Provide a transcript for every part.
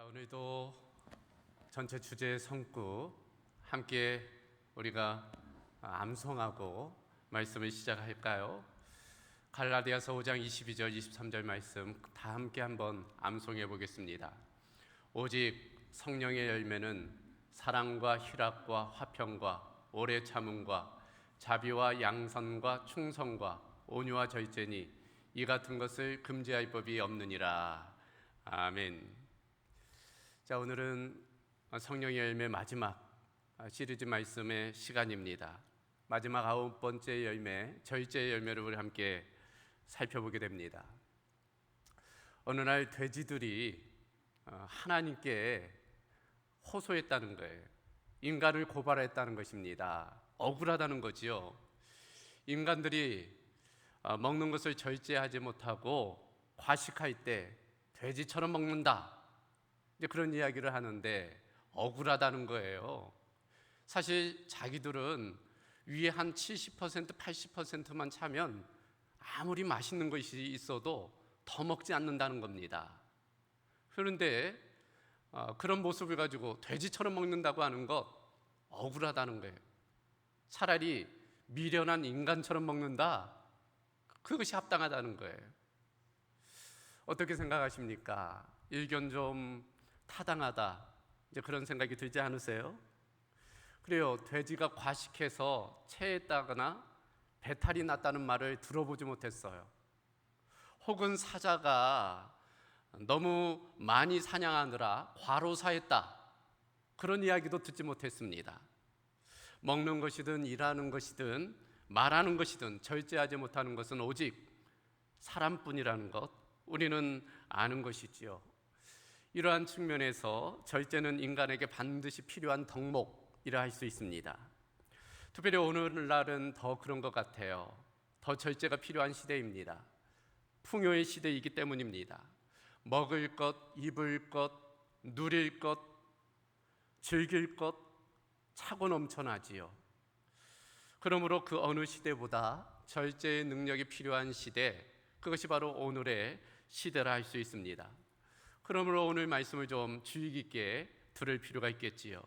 오늘도 전체 주제 성구 함께 우리가 암송하고 말씀을 시작할까요? 갈라디아서 5장 22절 23절 말씀 다 함께 한번 암송해 보겠습니다. 오직 성령의 열매는 사랑과 희락과 화평과 오래 참음과 자비와 양선과 충성과 온유와 절제니 이 같은 것을 금지할 법이 없느니라. 아멘. 자, 오늘은 성령의 열매 마지막 시리즈 말씀의 시간입니다. 마지막 9번째 열매, 절제의 열매를 우리 함께 살펴보게 됩니다. 어느 날 돼지들이 하나님께 호소했다는 거예요. 인간을 고발했다는 것입니다. 억울하다는 거지요. 인간들이 먹는 것을 절제하지 못하고 과식할 때 돼지처럼 먹는다, 이제 그런 이야기를 하는데 억울하다는 거예요. 사실 자기들은 위에 한 70%, 80%만 차면 아무리 맛있는 것이 있어도 더 먹지 않는다는 겁니다. 그런데 그런 모습을 가지고 돼지처럼 먹는다고 하는 것 억울하다는 거예요. 차라리 미련한 인간처럼 먹는다, 그것이 합당하다는 거예요. 어떻게 생각하십니까? 의견 좀 타당하다, 이제 그런 생각이 들지 않으세요? 그래요. 돼지가 과식해서 체했다거나 배탈이 났다는 말을 들어보지 못했어요. 혹은 사자가 너무 많이 사냥하느라 과로사했다, 그런 이야기도 듣지 못했습니다. 먹는 것이든 일하는 것이든 말하는 것이든 절제하지 못하는 것은 오직 사람뿐이라는 것, 우리는 아는 것이지요. 이러한 측면에서 절제는 인간에게 반드시 필요한 덕목이라 할 수 있습니다. 특별히 오늘날은 더 그런 것 같아요. 더 절제가 필요한 시대입니다. 풍요의 시대이기 때문입니다. 먹을 것, 입을 것, 누릴 것, 즐길 것 차고 넘쳐나지요. 그러므로 그 어느 시대보다 절제의 능력이 필요한 시대, 그것이 바로 오늘의 시대라 할 수 있습니다. 그러므로 오늘 말씀을 좀 주의 깊게 들을 필요가 있겠지요.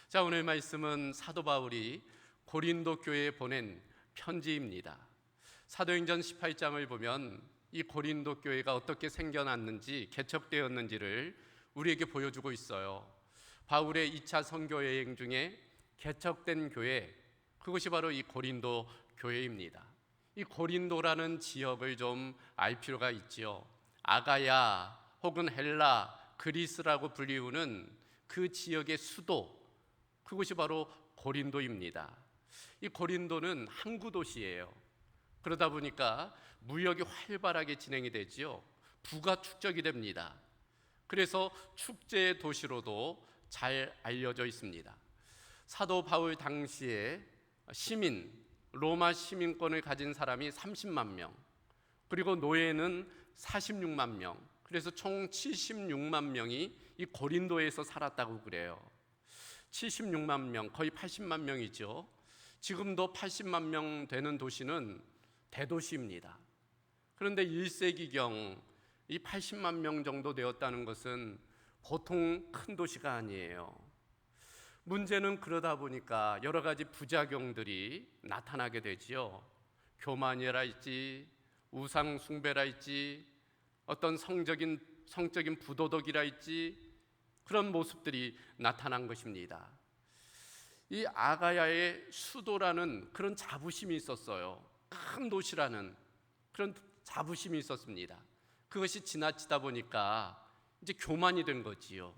자, 오늘 말씀은 사도 바울이 고린도 교회에 보낸 편지입니다. 사도행전 18장을 보면 이 고린도 교회가 어떻게 생겨났는지, 개척되었는지를 우리에게 보여주고 있어요. 바울의 2차 선교 여행 중에 개척된 교회, 그것이 바로 이 고린도 교회입니다. 이 고린도라는 지역을 좀 알 필요가 있지요. 아가야 혹은 헬라, 그리스라고 불리우는 그 지역의 수도, 그곳이 바로 고린도입니다. 이 고린도는 항구 도시예요. 그러다 보니까 무역이 활발하게 진행이 되지요. 부가 축적이 됩니다. 그래서 축제의 도시로도 잘 알려져 있습니다. 사도 바울 당시에 시민, 로마 시민권을 가진 사람이 30만 명, 그리고 노예는 46만 명, 그래서 총 76만 명이 이 고린도에서 살았다고 그래요. 76만 명, 거의 80만 명이죠. 지금도 80만 명 되는 도시는 대도시입니다. 그런데 1세기경 이 80만 명 정도 되었다는 것은 보통 큰 도시가 아니에요. 문제는 그러다 보니까 여러 가지 부작용들이 나타나게 되지요. 교만이랄지 우상 숭배랄지 어떤 성적인 부도덕이랄지 그런 모습들이 나타난 것입니다. 이 아가야의 수도라는 그런 자부심이 있었어요. 큰 도시라는 그런 자부심이 있었습니다. 그것이 지나치다 보니까 이제 교만이 된 거지요.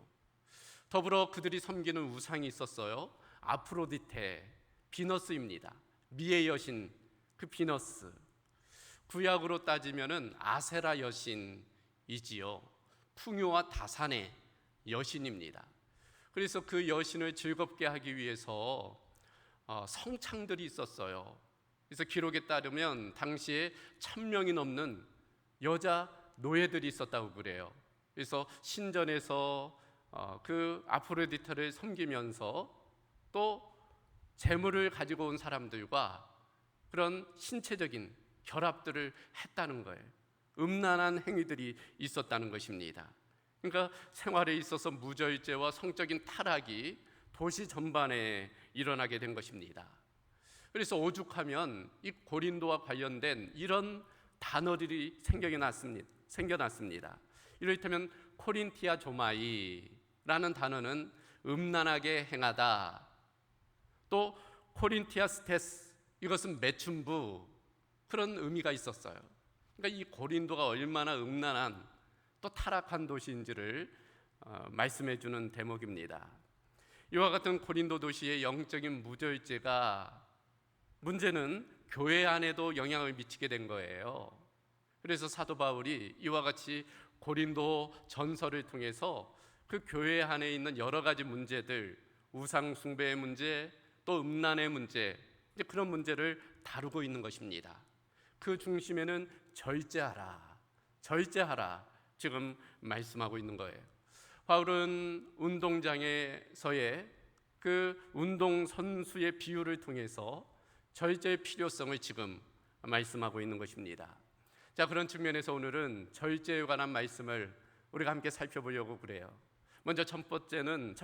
더불어 그들이 섬기는 우상이 있었어요. 아프로디테, 비너스입니다. 미의 여신, 그 비너스. 구약으로 따지면은 아세라 여신이지요. 풍요와 다산의 여신입니다. 그래서 그 여신을 즐겁게 하기 위해서 성창들이 있었어요. 그래서 기록에 따르면 당시에 1000명이 넘는 여자 노예들이 있었다고 그래요. 그래서 신전에서 그 아프로디테를 섬기면서 또 재물을 가지고 온 사람들과 그런 신체적인 결합들을 했다는 거예요. 음란한 행위들이 있었다는 것입니다. 그러니까 생활에 있어서 무절제와 성적인 타락이 도시 전반에 일어나게 된 것입니다. 그래서 오죽하면 이 고린도와 관련된 이런 단어들이 생겨났습니다. 이를테면 코린티아 조마이라는 단어는 음란하게 행하다, 또 코린티아 스테스, 이것은 매춘부, 그런 의미가 있었어요. 그러니까 이 고린도가 얼마나 음란한 또 타락한 도시인지를 말씀해 주는 대목입니다. 이와 같은 고린도 도시의 영적인 무절제가, 문제는 교회 안에도 영향을 미치게 된 거예요. 그래서 사도 바울이 이와 같이 고린도 전서를 통해서 그 교회 안에 있는 여러 가지 문제들, 우상 숭배의 문제, 또 음란의 문제, 이제 그런 문제를 다루고 있는 것입니다. 그 중심에는 절제하라, 절제하라, 지금 말씀하고 있는 거예요. 바울은 운동장에서의 그 운동 선수의 비유를 통해서 절제의 필요성을 지금 말씀하고 있는 것입니다. 자, 그런 측면에서 오늘은 절제에 관한 말씀을 우리가 함께 살펴보려고 그래요. 먼저 첫 번째는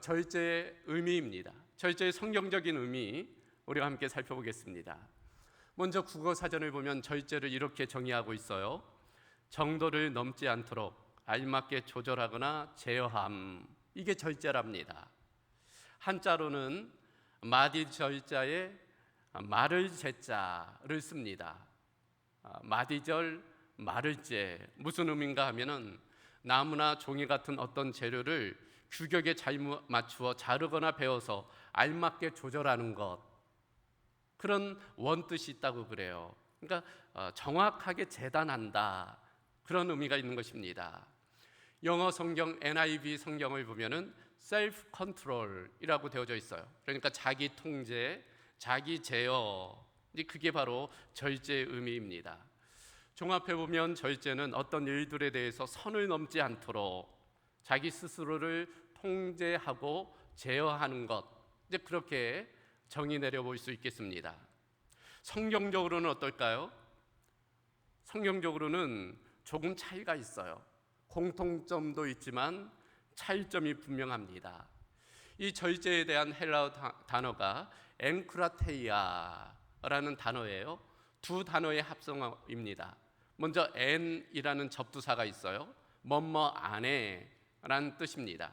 절제의 의미입니다. 절제의 성경적인 의미, 우리가 함께 살펴보겠습니다. 먼저 국어사전을 보면 절제를 이렇게 정의하고 있어요. 정도를 넘지 않도록 알맞게 조절하거나 제어함, 이게 절제랍니다. 한자로는 마디절자에 말을 제자를 씁니다. 마디절, 말을제, 무슨 의미인가 하면은 나무나 종이 같은 어떤 재료를 규격에 잘 맞추어 자르거나 베어서 알맞게 조절하는 것, 그런 원뜻이 있다고 그래요. 그러니까 정확하게 재단한다, 그런 의미가 있는 것입니다. 영어 성경 NIV 성경을 보면은 self control이라고 되어져 있어요. 그러니까 자기 통제, 자기 제어, 그게 바로 절제의 의미입니다. 종합해 보면 절제는 어떤 일들에 대해서 선을 넘지 않도록 자기 스스로를 통제하고 제어하는 것, 이제 그렇게 정의 내려볼 수 있겠습니다. 성경적으로는 어떨까요? 성경적으로는 조금 차이가 있어요. 공통점도 있지만 차이점이 분명합니다. 이 절제에 대한 헬라어 단어가 엔크라테이아라는 단어예요. 두 단어의 합성어입니다. 먼저 엔이라는 접두사가 있어요. 뭐뭐 안에라는 뜻입니다.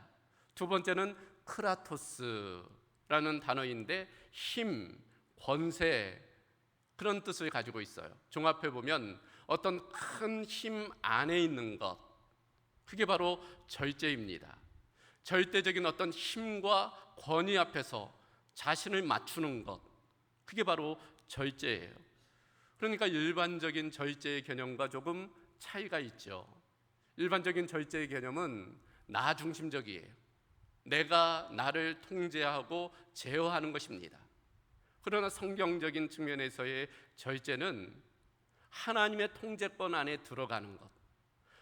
두 번째는 크라토스라는 단어인데 힘, 권세, 그런 뜻을 가지고 있어요. 종합해 보면 어떤 큰 힘 안에 있는 것, 그게 바로 절제입니다. 절대적인 어떤 힘과 권위 앞에서 자신을 맞추는 것, 그게 바로 절제예요. 그러니까 일반적인 절제의 개념과 조금 차이가 있죠. 일반적인 절제의 개념은 나 중심적이에요. 내가 나를 통제하고 제어하는 것입니다. 그러나 성경적인 측면에서의 절제는 하나님의 통제권 안에 들어가는 것,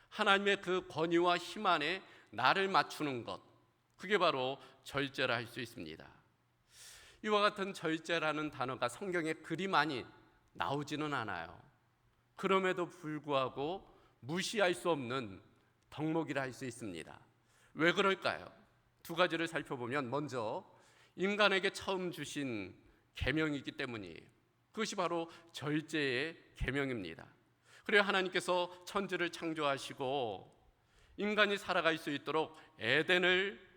하나님의 그 권위와 힘 안에 나를 맞추는 것, 그게 바로 절제라 할 수 있습니다. 이와 같은 절제라는 단어가 성경에 그리 많이 나오지는 않아요. 그럼에도 불구하고 무시할 수 없는 덕목이라 할 수 있습니다. 왜 그럴까요? 두 가지를 살펴보면, 먼저 인간에게 처음 주신 계명이기 때문이에요. 그것이 바로 절제의 계명입니다. 그래야 하나님께서 천지를 창조하시고 인간이 살아갈 수 있도록 에덴을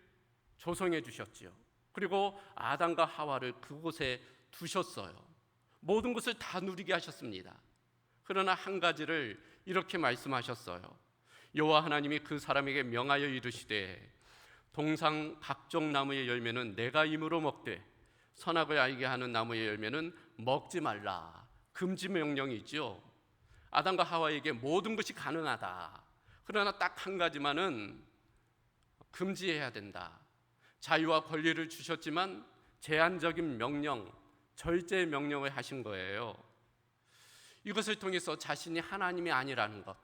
조성해 주셨지요. 그리고 아담과 하와를 그곳에 두셨어요. 모든 것을 다 누리게 하셨습니다. 그러나 한 가지를 이렇게 말씀하셨어요. 여호와 하나님이 그 사람에게 명하여 이르시되 동상 각종 나무의 열매는 내가 임으로 먹되 선악을 알게 하는 나무의 열매는 먹지 말라. 금지 명령이죠. 아담과 하와에게 모든 것이 가능하다. 그러나 딱 한 가지만은 금지해야 된다. 자유와 권리를 주셨지만 제한적인 명령, 절제의 명령을 하신 거예요. 이것을 통해서 자신이 하나님이 아니라는 것,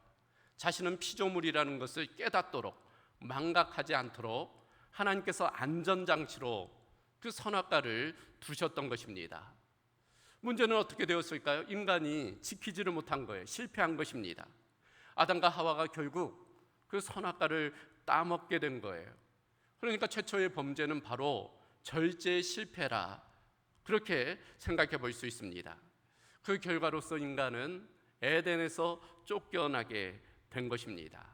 자신은 피조물이라는 것을 깨닫도록, 망각하지 않도록 하나님께서 안전장치로 그 선악과를 두셨던 것입니다. 문제는 어떻게 되었을까요? 인간이 지키지를 못한 거예요. 실패한 것입니다. 아담과 하와가 결국 그 선악과를 따먹게 된 거예요. 그러니까 최초의 범죄는 바로 절제의 실패라, 그렇게 생각해 볼 수 있습니다. 그 결과로서 인간은 에덴에서 쫓겨나게 된 것입니다.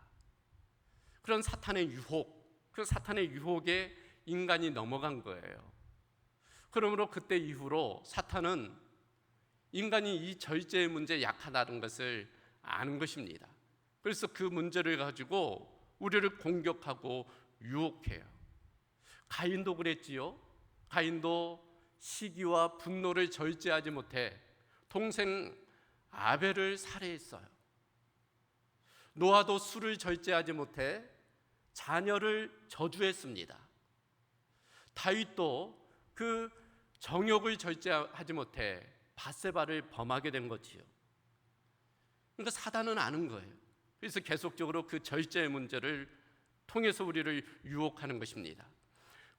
그런 사탄의 유혹, 그 사탄의 유혹에 인간이 넘어간 거예요. 그러므로 그때 이후로 사탄은 인간이 이 절제의 문제에 약하다는 것을 아는 것입니다. 그래서 그 문제를 가지고 우리를 공격하고 유혹해요. 가인도 그랬지요. 가인도 시기와 분노를 절제하지 못해 동생 아벨을 살해했어요. 노아도 술을 절제하지 못해 자녀를 저주했습니다. 다윗도 그 정욕을 절제하지 못해 밧세바를 범하게 된 거지요. 그러니까 사단은 아는 거예요. 그래서 계속적으로 그 절제의 문제를 통해서 우리를 유혹하는 것입니다.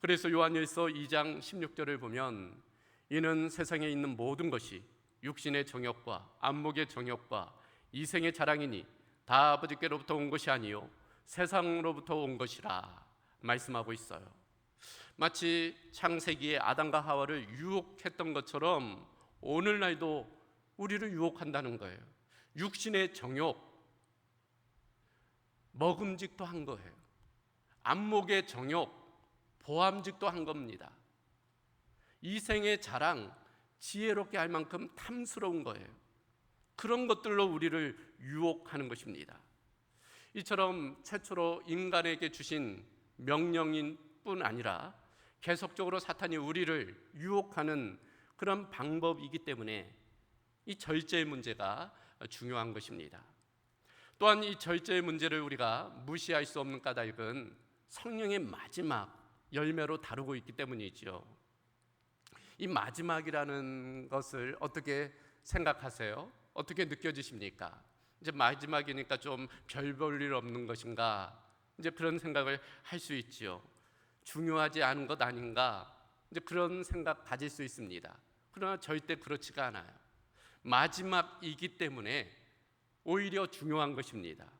그래서 요한일서 2장 16절을 보면 이는 세상에 있는 모든 것이 육신의 정욕과 안목의 정욕과 이생의 자랑이니 다 아버지께로부터 온 것이 아니요 세상으로부터 온 것이라 말씀하고 있어요. 마치 창세기에 아담과 하와를 유혹했던 것처럼 오늘날도 우리를 유혹한다는 거예요. 육신의 정욕, 먹음직도 한 거예요. 안목의 정욕, 보암직도 한 겁니다. 이생의 자랑, 지혜롭게 할 만큼 탐스러운 거예요. 그런 것들로 우리를 유혹하는 것입니다. 이처럼 최초로 인간에게 주신 명령인 뿐 아니라 계속적으로 사탄이 우리를 유혹하는 그런 방법이기 때문에 이 절제의 문제가 중요한 것입니다. 또한 이 절제의 문제를 우리가 무시할 수 없는 까닭은 성령의 마지막 열매로 다루고 있기 때문이죠. 이 마지막이라는 것을 어떻게 생각하세요? 어떻게 느껴지십니까? 이제 마지막이니까 좀 별 볼 일 없는 것인가? 이제 그런 생각을 할 수 있지요. 중요하지 않은 것 아닌가? 이제 그런 생각 가질 수 있습니다. 그러나 절대 그렇지가 않아요. 마지막이기 때문에 오히려 중요한 것입니다.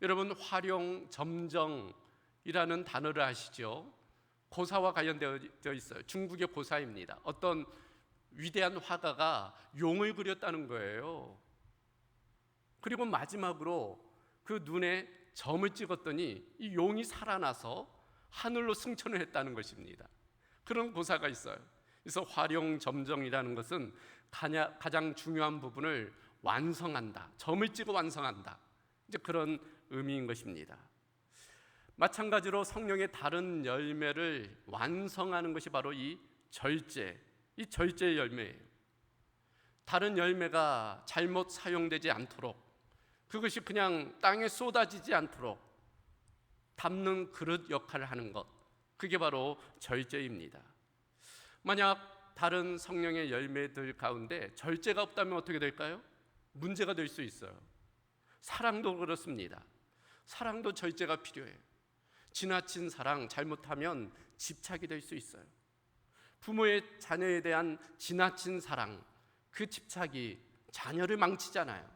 여러분, 활용 점정이라는 단어를 아시죠? 고사와 관련되어 있어요. 중국의 고사입니다. 어떤 위대한 화가가 용을 그렸다는 거예요. 그리고 마지막으로 그 눈에 점을 찍었더니 이 용이 살아나서 하늘로 승천을 했다는 것입니다. 그런 고사가 있어요. 그래서 활용점정이라는 것은 가장 중요한 부분을 완성한다, 점을 찍어 완성한다, 이제 그런 의미인 것입니다. 마찬가지로 성령의 다른 열매를 완성하는 것이 바로 이 절제의 열매예요. 다른 열매가 잘못 사용되지 않도록, 그것이 그냥 땅에 쏟아지지 않도록 담는 그릇 역할을 하는 것, 그게 바로 절제입니다. 만약 다른 성령의 열매들 가운데 절제가 없다면 어떻게 될까요? 문제가 될 수 있어요. 사랑도 그렇습니다. 사랑도 절제가 필요해요. 지나친 사랑, 잘못하면 집착이 될 수 있어요. 부모의 자녀에 대한 지나친 사랑, 그 집착이 자녀를 망치잖아요.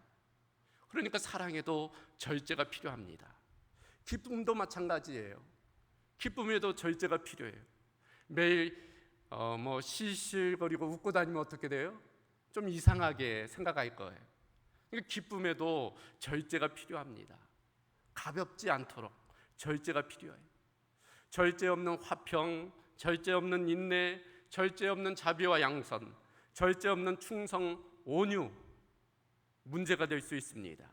그러니까 사랑에도 절제가 필요합니다. 기쁨도 마찬가지예요. 기쁨에도 절제가 필요해요. 매일 실실거리고 웃고 다니면 어떻게 돼요? 좀 이상하게 생각할 거예요. 그러니까 기쁨에도 절제가 필요합니다. 가볍지 않도록 절제가 필요해요. 절제 없는 화평, 절제 없는 인내, 절제 없는 자비와 양선, 절제 없는 충성, 온유, 문제가 될 수 있습니다.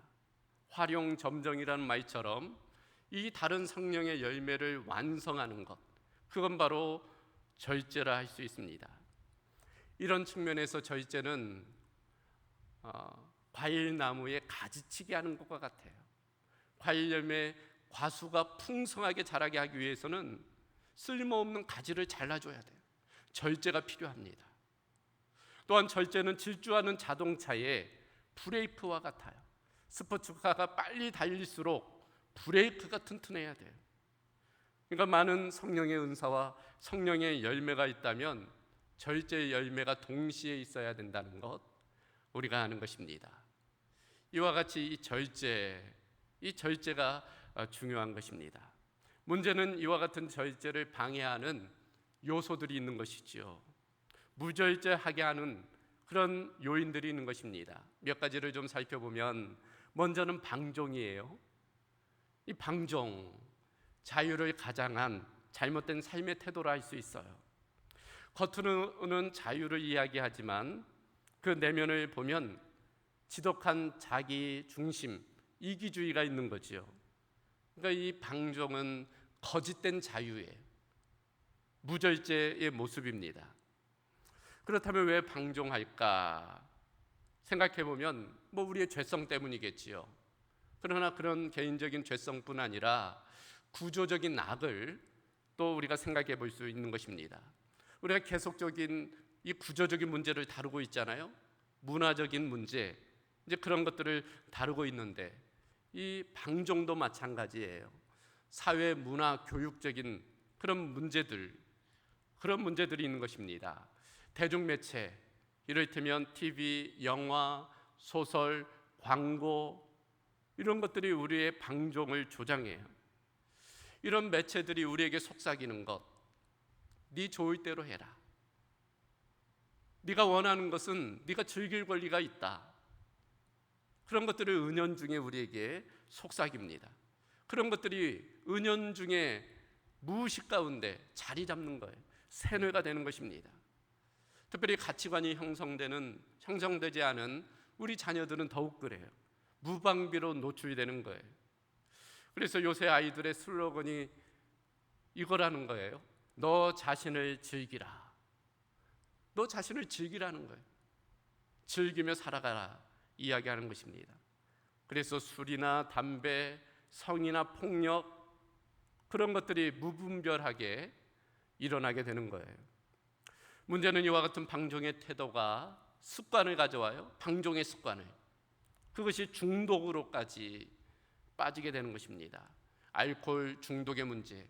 활용점정이라는 말처럼 이 다른 성령의 열매를 완성하는 것, 그건 바로 절제라 할 수 있습니다. 이런 측면에서 절제는 과일나무에 가지치기 하는 것과 같아요. 과일 열매 과수가 풍성하게 자라게 하기 위해서는 쓸모없는 가지를 잘라줘야 돼요. 절제가 필요합니다. 또한 절제는 질주하는 자동차의 브레이크와 같아요. 스포츠카가 빨리 달릴수록 브레이크가 튼튼해야 돼요. 그러니까 많은 성령의 은사와 성령의 열매가 있다면 절제의 열매가 동시에 있어야 된다는 것, 우리가 아는 것입니다. 이와 같이 이 절제가 중요한 것입니다. 문제는 이와 같은 절제를 방해하는 요소들이 있는 것이지요. 무절제하게 하는 그런 요인들이 있는 것입니다. 몇 가지를 좀 살펴보면 먼저는 방종이에요. 이 방종, 자유를 가장한 잘못된 삶의 태도라 할 수 있어요. 겉으로는 자유를 이야기하지만 그 내면을 보면 지독한 자기 중심, 이기주의가 있는 거지요. 그러니까 이 방종은 거짓된 자유예요. 무절제의 모습입니다. 그렇다면 왜 방종할까? 생각해 보면 우리의 죄성 때문이겠지요. 그러나 그런 개인적인 죄성뿐 아니라 구조적인 악을 또 우리가 생각해 볼 수 있는 것입니다. 우리가 계속적인 이 구조적인 문제를 다루고 있잖아요. 문화적인 문제, 이제 그런 것들을 다루고 있는데 이 방종도 마찬가지예요. 사회, 문화, 교육적인 그런 문제들이 있는 것입니다. 대중매체, 이를테면 TV, 영화, 소설, 광고, 이런 것들이 우리의 방종을 조장해요. 이런 매체들이 우리에게 속삭이는 것, 네 좋을 대로 해라. 네가 원하는 것은 네가 즐길 권리가 있다. 그런 것들을 은연중에 우리에게 속삭입니다. 그런 것들이 은연중에 무의식 가운데 자리 잡는 거예요. 세뇌가 되는 것입니다. 특별히 가치관이 형성되지 않은 우리 자녀들은 더욱 그래요. 무방비로 노출되는 거예요. 그래서 요새 아이들의 슬로건이 이거라는 거예요. 너 자신을 즐기라. 너 자신을 즐기라는 거예요. 즐기며 살아가라 이야기하는 것입니다. 그래서 술이나 담배, 성이나 폭력, 그런 것들이 무분별하게 일어나게 되는 거예요. 문제는 이와 같은 방종의 태도가 습관을 가져와요. 방종의 습관을. 그것이 중독으로까지 빠지게 되는 것입니다. 알코올 중독의 문제,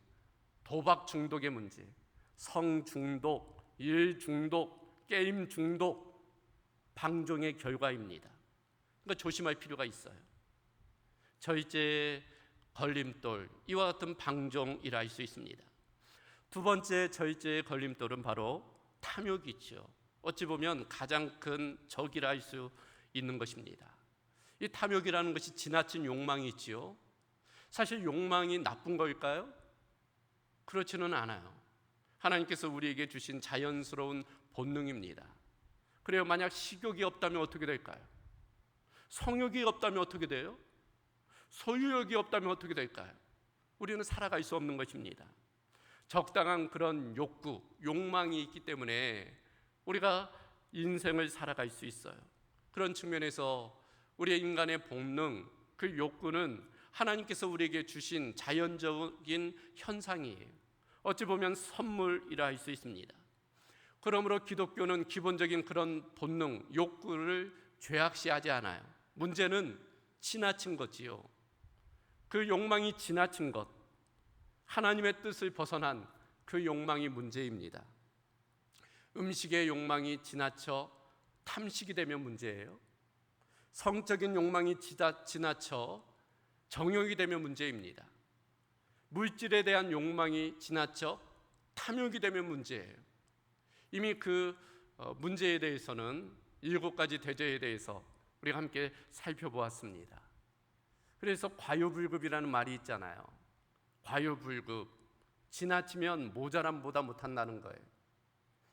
도박 중독의 문제, 성 중독, 일 중독, 게임 중독, 방종의 결과입니다. 그러니까 조심할 필요가 있어요. 절제의 걸림돌, 이와 같은 방종이라 할 수 있습니다. 두 번째 절제의 걸림돌은 바로 탐욕이죠. 어찌 보면 가장 큰 적이라 할 수 있는 것입니다. 이 탐욕이라는 것이 지나친 욕망이 있지요. 사실 욕망이 나쁜 걸까요? 그렇지는 않아요. 하나님께서 우리에게 주신 자연스러운 본능입니다. 그래요. 만약 식욕이 없다면 어떻게 될까요? 성욕이 없다면 어떻게 돼요? 소유욕이 없다면 어떻게 될까요? 우리는 살아갈 수 없는 것입니다. 적당한 그런 욕구, 욕망이 있기 때문에 우리가 인생을 살아갈 수 있어요. 그런 측면에서 우리의 인간의 본능, 그 욕구는 하나님께서 우리에게 주신 자연적인 현상이에요. 어찌 보면 선물이라 할 수 있습니다. 그러므로 기독교는 기본적인 그런 본능, 욕구를 죄악시하지 않아요. 문제는 지나친 거지요. 그 욕망이 지나친 것, 하나님의 뜻을 벗어난 그 욕망이 문제입니다. 음식의 욕망이 지나쳐 탐식이 되면 문제예요. 성적인 욕망이 지나쳐 정욕이 되면 문제입니다. 물질에 대한 욕망이 지나쳐 탐욕이 되면 문제예요. 이미 그 문제에 대해서는 7가지 대죄에 대해서 우리가 함께 살펴보았습니다. 그래서 과유불급이라는 말이 있잖아요. 과유불급, 지나치면 모자람보다 못한다는 거예요.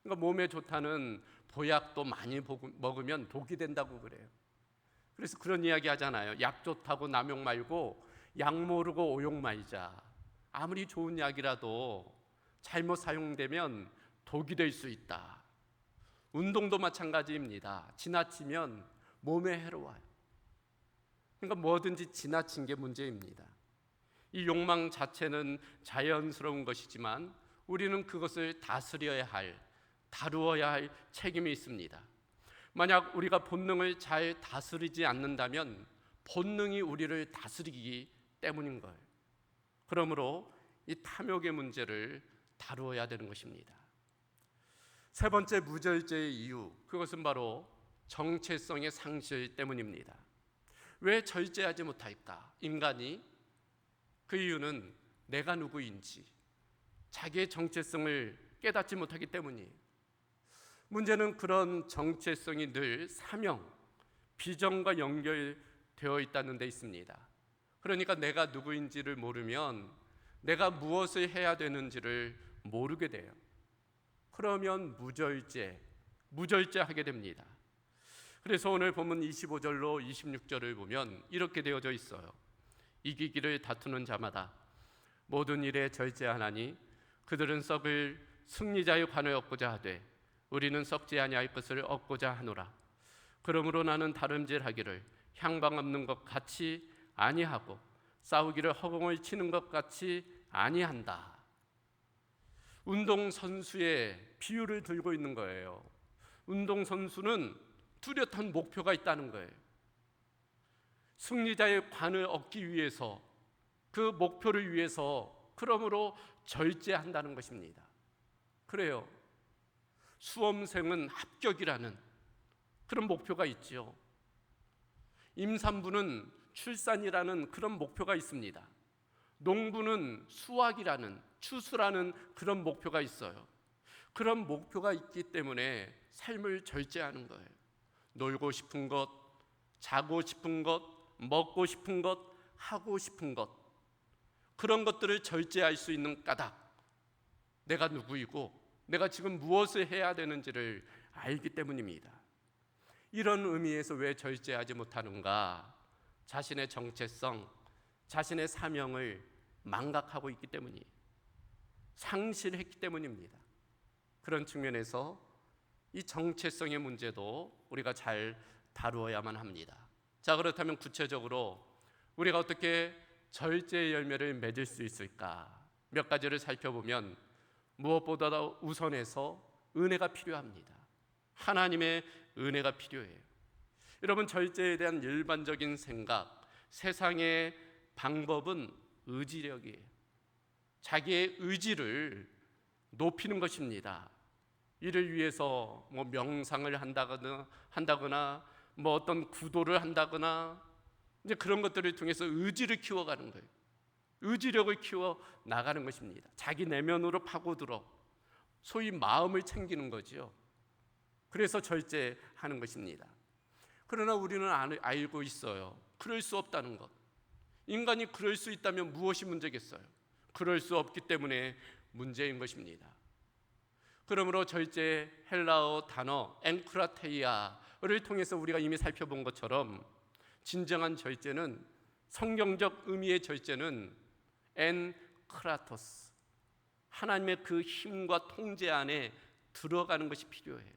그러니까 몸에 좋다는 보약도 많이 먹으면 독이 된다고 그래요. 그래서 그런 이야기 하잖아요. 약 좋다고 남욕 말고 약 모르고 오욕 말자. 아무리 좋은 약이라도 잘못 사용되면 독이 될 수 있다. 운동도 마찬가지입니다. 지나치면 몸에 해로워요. 그러니까 뭐든지 지나친 게 문제입니다. 이 욕망 자체는 자연스러운 것이지만 우리는 그것을 다루어야 할 책임이 있습니다. 만약 우리가 본능을 잘 다스리지 않는다면 본능이 우리를 다스리기 때문인 거예요. 그러므로 이 탐욕의 문제를 다루어야 되는 것입니다. 세 번째 무절제의 이유, 그것은 바로 정체성의 상실 때문입니다. 왜 절제하지 못할까? 인간이 그 이유는 내가 누구인지 자기의 정체성을 깨닫지 못하기 때문이에요. 문제는 그런 정체성이 늘 사명, 비전과 연결되어 있다는 데 있습니다. 그러니까 내가 누구인지를 모르면 내가 무엇을 해야 되는지를 모르게 돼요. 그러면 무절제하게 됩니다. 그래서 오늘 본문 25절로 26절을 보면 이렇게 되어져 있어요. 이기기를 다투는 자마다 모든 일에 절제하나니 그들은 썩을 승리자의 관을 얻고자 하되 우리는 썩지 아니할 것을 얻고자 하노라. 그러므로 나는 다름질하기를 향방 없는 것 같이 아니하고 싸우기를 허공을 치는 것 같이 아니한다. 운동선수의 비유를 들고 있는 거예요. 운동선수는 뚜렷한 목표가 있다는 거예요. 승리자의 관을 얻기 위해서, 그 목표를 위해서 그러므로 절제한다는 것입니다. 그래요. 수험생은 합격이라는 그런 목표가 있지요. 임산부는 출산이라는 그런 목표가 있습니다. 농부는 수확이라는, 추수라는 그런 목표가 있어요. 그런 목표가 있기 때문에 삶을 절제하는 거예요. 놀고 싶은 것, 자고 싶은 것, 먹고 싶은 것, 하고 싶은 것, 그런 것들을 절제할 수 있는 까닭, 내가 누구이고 내가 지금 무엇을 해야 되는지를 알기 때문입니다. 이런 의미에서 왜 절제하지 못하는가? 자신의 정체성, 자신의 사명을 망각하고 있기 때문이에요. 상실했기 때문입니다. 그런 측면에서 이 정체성의 문제도 우리가 잘 다루어야만 합니다. 자, 그렇다면 구체적으로 우리가 어떻게 절제의 열매를 맺을 수 있을까? 몇 가지를 살펴보면 무엇보다도 우선해서 은혜가 필요합니다. 하나님의 은혜가 필요해요. 여러분, 절제에 대한 일반적인 생각, 세상의 방법은 의지력이에요. 자기의 의지를 높이는 것입니다. 이를 위해서 명상을 한다거나 어떤 구도를 한다거나 이제 그런 것들을 통해서 의지를 키워가는 거예요. 의지력을 키워 나가는 것입니다. 자기 내면으로 파고들어 소위 마음을 챙기는 거죠. 그래서 절제하는 것입니다. 그러나 우리는 알고 있어요. 그럴 수 없다는 것. 인간이 그럴 수 있다면 무엇이 문제겠어요? 그럴 수 없기 때문에 문제인 것입니다. 그러므로 절제 헬라어 단어 엔크라테이아를 통해서 우리가 이미 살펴본 것처럼 진정한 절제는, 성경적 의미의 절제는 엔크라토스, 하나님의 그 힘과 통제 안에 들어가는 것이 필요해요.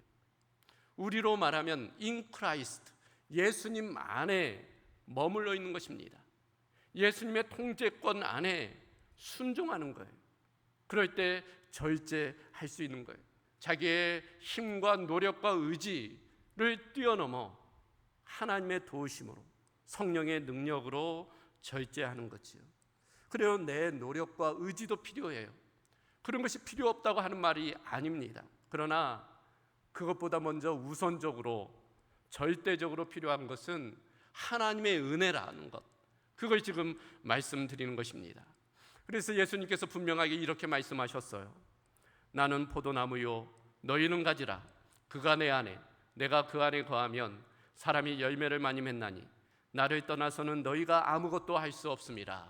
우리로 말하면 in Christ, 예수님 안에 머물러 있는 것입니다. 예수님의 통제권 안에 순종하는 거예요. 그럴 때 절제할 수 있는 거예요. 자기의 힘과 노력과 의지를 뛰어넘어 하나님의 도우심으로, 성령의 능력으로 절제하는 거지요. 그래요, 내 노력과 의지도 필요해요. 그런 것이 필요 없다고 하는 말이 아닙니다. 그러나 그것보다 먼저 우선적으로 절대적으로 필요한 것은 하나님의 은혜라는 것, 그걸 지금 말씀드리는 것입니다. 그래서 예수님께서 분명하게 이렇게 말씀하셨어요. 나는 포도나무요 너희는 가지라. 그가 내 안에 내가 그 안에 거하면 사람이 열매를 많이 맺나니 나를 떠나서는 너희가 아무것도 할 수 없습니다.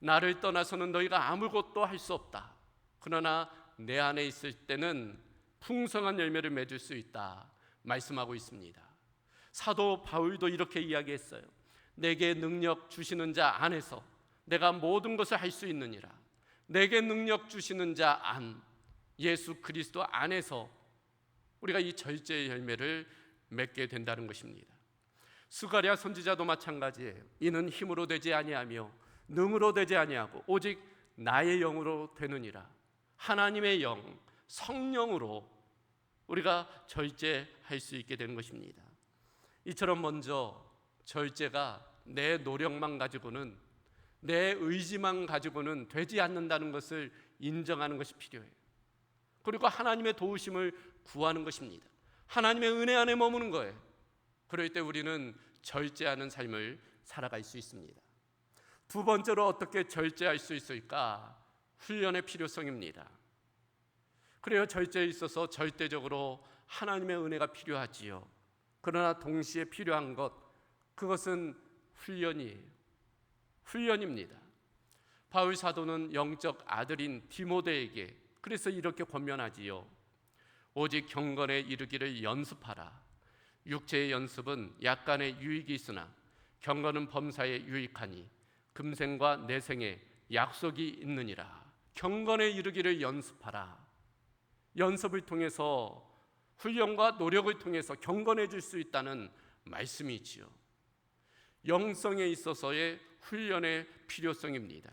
나를 떠나서는 너희가 아무것도 할 수 없다. 그러나 내 안에 있을 때는 풍성한 열매를 맺을 수 있다 말씀하고 있습니다. 사도 바울도 이렇게 이야기했어요. 내게 능력 주시는 자 안에서 내가 모든 것을 할 수 있느니라. 내게 능력 주시는 자 안, 예수 그리스도 안에서 우리가 이 절제의 열매를 맺게 된다는 것입니다. 스가랴 선지자도 마찬가지예요. 이는 힘으로 되지 아니하며 능으로 되지 아니하고 오직 나의 영으로 되느니라. 하나님의 영, 성령으로 우리가 절제할 수 있게 되는 것입니다. 이처럼 먼저 절제가 내 노력만 가지고는, 내 의지만 가지고는 되지 않는다는 것을 인정하는 것이 필요해요. 그리고 하나님의 도우심을 구하는 것입니다. 하나님의 은혜 안에 머무는 거예요. 그럴 때 우리는 절제하는 삶을 살아갈 수 있습니다. 두 번째로 어떻게 절제할 수 있을까? 훈련의 필요성입니다. 그래요. 절제에 있어서 절대적으로 하나님의 은혜가 필요하지요. 그러나 동시에 필요한 것, 그것은 훈련입니다. 바울 사도는 영적 아들인 디모데에게 그래서 이렇게 권면하지요. 오직 경건에 이르기를 연습하라. 육체의 연습은 약간의 유익이 있으나 경건은 범사에 유익하니 금생과 내생에 약속이 있느니라. 경건에 이르기를 연습하라. 연습을 통해서, 훈련과 노력을 통해서 경건해질 수 있다는 말씀이지요. 영성에 있어서의 훈련의 필요성입니다.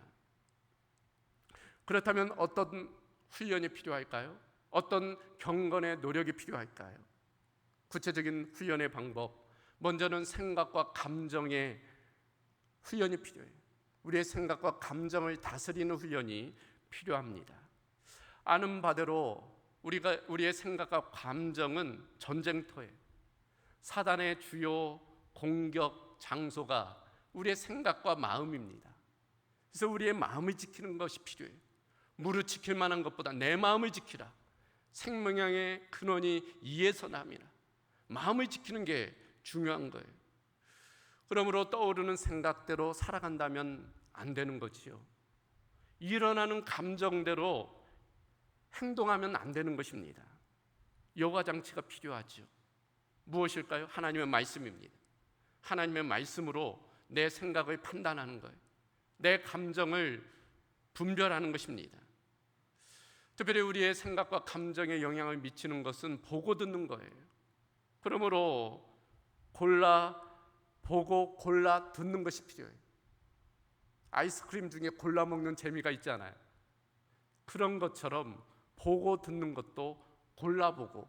그렇다면 어떤 훈련이 필요할까요? 어떤 경건의 노력이 필요할까요? 구체적인 훈련의 방법, 먼저는 생각과 감정의 훈련이 필요해요. 우리의 생각과 감정을 다스리는 훈련이 필요합니다. 아는 바대로 우리의 생각과 감정은 전쟁터예요. 사단의 주요 공격 장소가 우리의 생각과 마음입니다. 그래서 우리의 마음을 지키는 것이 필요해요. 무릇 지킬 만한 것보다 내 마음을 지키라. 생명의 근원이 이에서 남이라. 마음을 지키는 게 중요한 거예요. 그러므로 떠오르는 생각대로 살아간다면 안 되는 거지요. 일어나는 감정대로 행동하면 안 되는 것입니다. 여과 장치가 필요하죠. 무엇일까요? 하나님의 말씀입니다. 하나님의 말씀으로 내 생각을 판단하는 거예요. 내 감정을 분별하는 것입니다. 특별히 우리의 생각과 감정에 영향을 미치는 것은 보고 듣는 거예요. 그러므로 골라 보고 골라 듣는 것이 필요해요. 아이스크림 중에 골라 먹는 재미가 있잖아요. 그런 것처럼 보고 듣는 것도 골라보고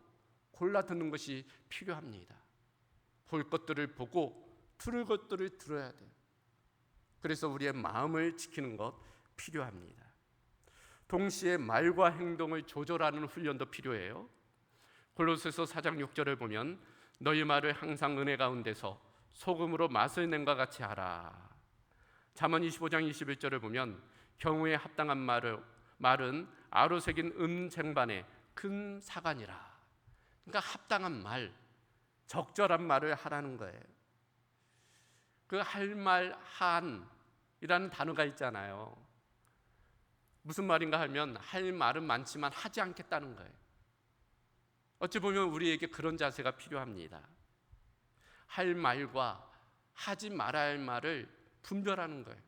골라 듣는 것이 필요합니다. 볼 것들을 보고 들을 것들을 들어야 돼요. 그래서 우리의 마음을 지키는 것 필요합니다. 동시에 말과 행동을 조절하는 훈련도 필요해요. 골로새서 4장 6절을 보면 너희 말을 항상 은혜 가운데서 소금으로 맛을 낸과 같이 하라. 잠언 25장 21절을 보면 경우에 합당한 말은 아로새긴 은쟁반의 큰 사관이라. 그러니까 합당한 말, 적절한 말을 하라는 거예요. 그 할 말 한이라는 단어가 있잖아요. 무슨 말인가 하면 할 말은 많지만 하지 않겠다는 거예요. 어찌 보면 우리에게 그런 자세가 필요합니다. 할 말과 하지 말아야 할 말을 분별하는 거예요.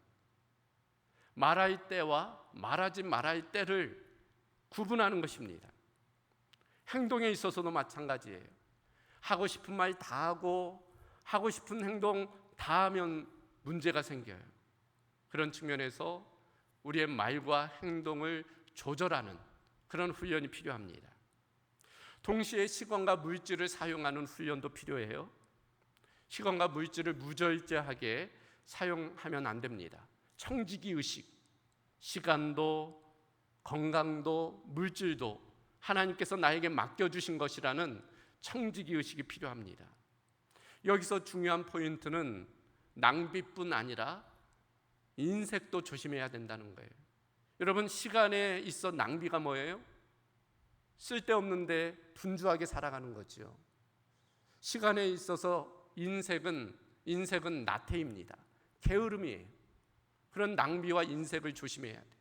말할 때와 말하지 말아야 할 때를 구분하는 것입니다. 행동에 있어서도 마찬가지예요. 하고 싶은 말 다 하고 하고 싶은 행동 다 하면 문제가 생겨요. 그런 측면에서 우리의 말과 행동을 조절하는 그런 훈련이 필요합니다. 동시에 시간과 물질을 사용하는 훈련도 필요해요. 시간과 물질을 무절제하게 사용하면 안 됩니다. 청지기 의식, 시간도 건강도 물질도 하나님께서 나에게 맡겨주신 것이라는 청지기 의식이 필요합니다. 여기서 중요한 포인트는 낭비뿐 아니라 인색도 조심해야 된다는 거예요. 여러분, 시간에 있어 낭비가 뭐예요? 쓸데없는데 분주하게 살아가는 거죠. 시간에 있어서 인색은 나태입니다. 게으름이에요. 그런 낭비와 인색을 조심해야 돼요.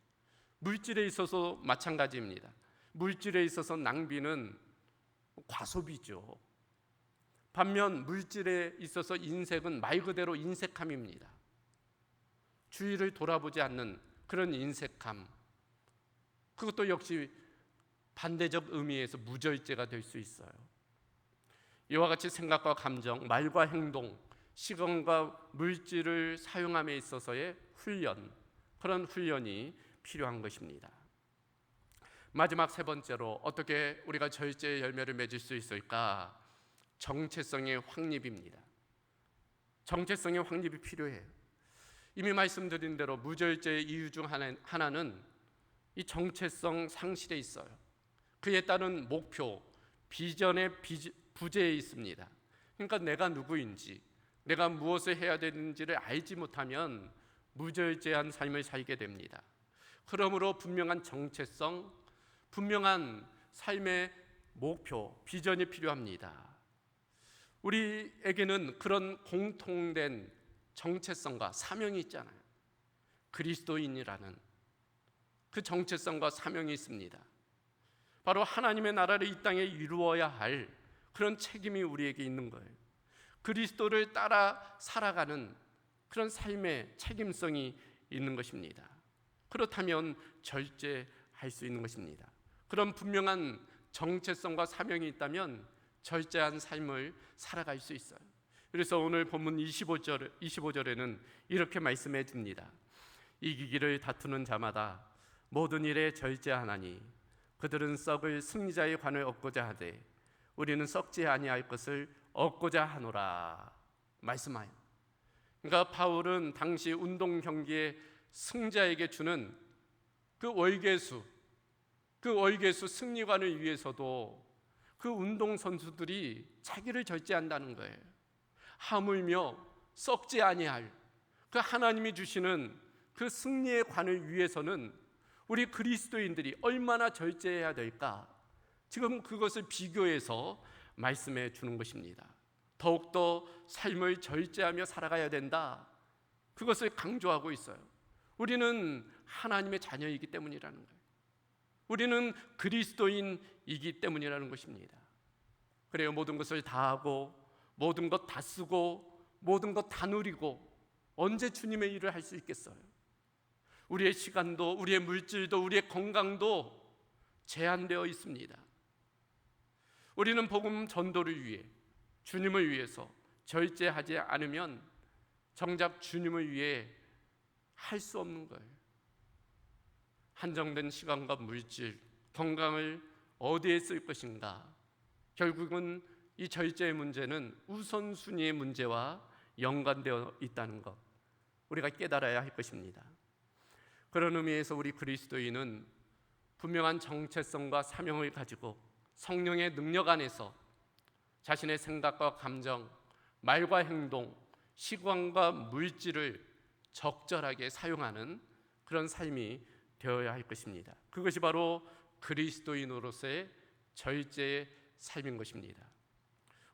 물질에 있어서 마찬가지입니다. 물질에 있어서 낭비는 과소비죠. 반면 물질에 있어서 인색은 말 그대로 인색함입니다. 주위를 돌아보지 않는 그런 인색함, 그것도 역시 반대적 의미에서 무절제가 될 수 있어요. 이와 같이 생각과 감정, 말과 행동, 시간과 물질을 사용함에 있어서의 훈련, 그런 훈련이 필요한 것입니다. 마지막 세 번째로 어떻게 우리가 절제의 열매를 맺을 수 있을까? 정체성의 확립입니다. 정체성의 확립이 필요해요. 이미 말씀드린 대로 무절제의 이유 중 하나는 이 정체성 상실에 있어요. 그에 따른 목표, 비전의 부재에 있습니다. 그러니까 내가 누구인지, 내가 무엇을 해야 되는지를 알지 못하면 무절제한 삶을 살게 됩니다. 그러므로 분명한 정체성, 분명한 삶의 목표, 비전이 필요합니다. 우리에게는 그런 공통된 정체성과 사명이 있잖아요. 그리스도인이라는 그 정체성과 사명이 있습니다. 바로 하나님의 나라를 이 땅에 이루어야 할 그런 책임이 우리에게 있는 거예요. 그리스도를 따라 살아가는 그런 삶의 책임성이 있는 것입니다. 그렇다면 절제할 수 있는 것입니다. 그런 분명한 정체성과 사명이 있다면 절제한 삶을 살아갈 수 있어요. 그래서 오늘 본문 25절에는 이렇게 말씀해 줍니다. 이기기를 다투는 자마다 모든 일에 절제하나니 그들은 썩을 승리자의 관을 얻고자 하되 우리는 썩지 아니할 것을 얻고자 하노라 말씀하여. 그러니까 바울은 당시 운동 경기의 승자에게 주는 그 월계수 승리관을 위해서도 그 운동 선수들이 자기를 절제한다는 거예요. 하물며 썩지 아니할 그 하나님이 주시는 그 승리의 관을 위해서는 우리 그리스도인들이 얼마나 절제해야 될까? 지금 그것을 비교해서 말씀해 주는 것입니다. 더욱더 삶을 절제하며 살아가야 된다. 그것을 강조하고 있어요. 우리는 하나님의 자녀이기 때문이라는 거예요. 우리는 그리스도인이기 때문이라는 것입니다. 그래요. 모든 것을 다 하고 모든 것 다 쓰고 모든 것 다 누리고 언제 주님의 일을 할 수 있겠어요? 우리의 시간도 우리의 물질도 우리의 건강도 제한되어 있습니다. 우리는 복음 전도를 위해 주님을 위해서 절제하지 않으면 정작 주님을 위해 할 수 없는 거예요. 한정된 시간과 물질, 건강을 어디에 쓸 것인가? 결국은 이 절제의 문제는 우선순위의 문제와 연관되어 있다는 것, 우리가 깨달아야 할 것입니다. 그런 의미에서 우리 그리스도인은 분명한 정체성과 사명을 가지고 성령의 능력 안에서 자신의 생각과 감정, 말과 행동, 시간과 물질을 적절하게 사용하는 그런 삶이 되어야 할 것입니다. 그것이 바로 그리스도인으로서의 절제의 삶인 것입니다.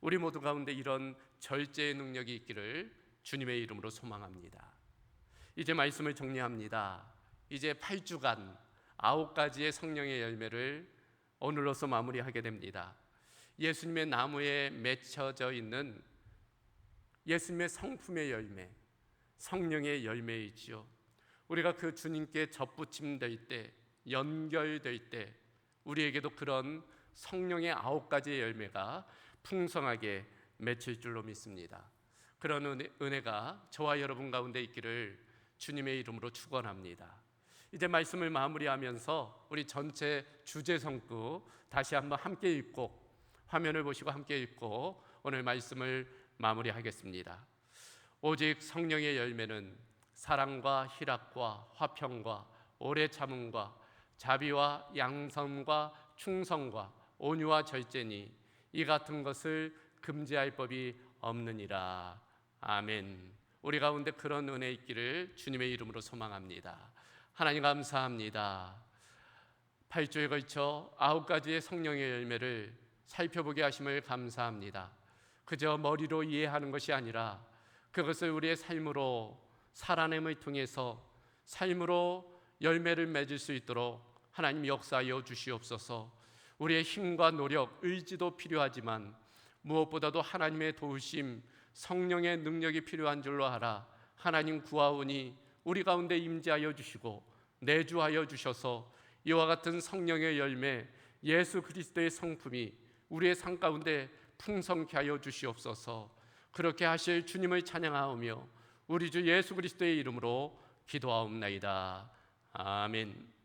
우리 모두 가운데 이런 절제의 능력이 있기를 주님의 이름으로 소망합니다. 이제 말씀을 정리합니다. 이제 8주간 9가지의 성령의 열매를 오늘로서 마무리하게 됩니다. 예수님의 나무에 맺혀져 있는 예수님의 성품의 열매, 성령의 열매이지요. 우리가 그 주님께 접붙임될 때, 연결될 때 우리에게도 그런 성령의 9가지의 열매가 풍성하게 맺힐 줄로 믿습니다. 그런 은혜가 저와 여러분 가운데 있기를 주님의 이름으로 축원합니다. 이제 말씀을 마무리하면서 우리 전체 주제 성구 다시 한번 함께 읽고 화면을 보시고 함께 읽고 오늘 말씀을 마무리하겠습니다. 오직 성령의 열매는 사랑과 희락과 화평과 오래 참음과 자비와 양선과 충성과 온유와 절제니 이 같은 것을 금지할 법이 없느니라. 아멘. 우리 가운데 그런 은혜 있기를 주님의 이름으로 소망합니다. 하나님 감사합니다. 8주에 걸쳐 9가지의 성령의 열매를 살펴보게 하심을 감사합니다. 그저 머리로 이해하는 것이 아니라 그것을 우리의 삶으로 살아냄을 통해서 삶으로 열매를 맺을 수 있도록 하나님 역사하여 주시옵소서. 우리의 힘과 노력, 의지도 필요하지만 무엇보다도 하나님의 도우심, 성령의 능력이 필요한 줄로 알아 하나님 구하오니 우리 가운데 임재하여 주시고 내주하여 주셔서 이와 같은 성령의 열매, 예수 그리스도의 성품이 우리의 삶 가운데 풍성케 하여 주시옵소서. 그렇게 하실 주님을 찬양하오며 우리 주 예수 그리스도의 이름으로 기도하옵나이다. 아멘.